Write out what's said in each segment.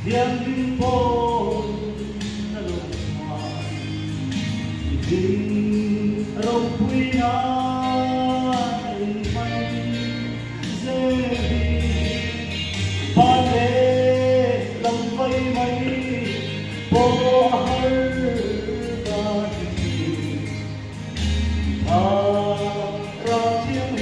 Yang pun nalungwan Ibig rompui na may zebi Pale lang bay may pohar dati Harap yang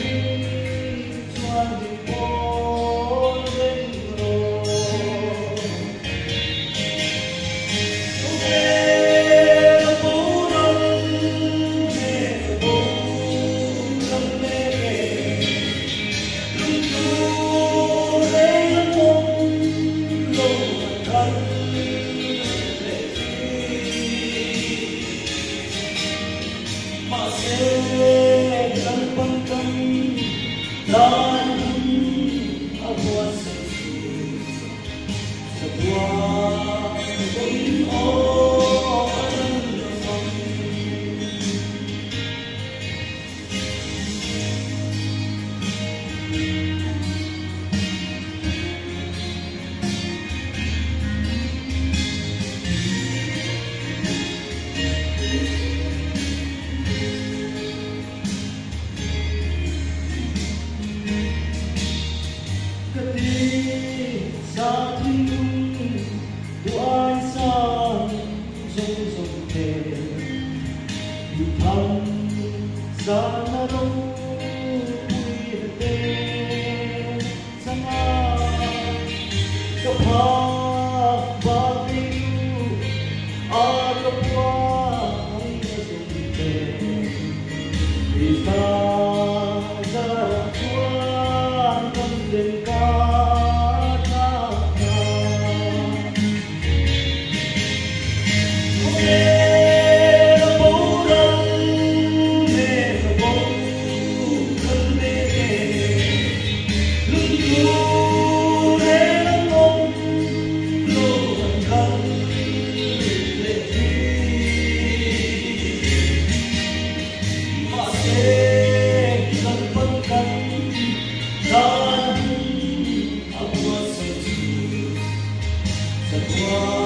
hidup di Sa thinh của ai sang rông rông thề Vì thăm ra na đâu quy tê Sa nga Cấp ha ba tiêu A cấp hoa ai na rông thề Vì ta ra chuan tâm đền ca Sa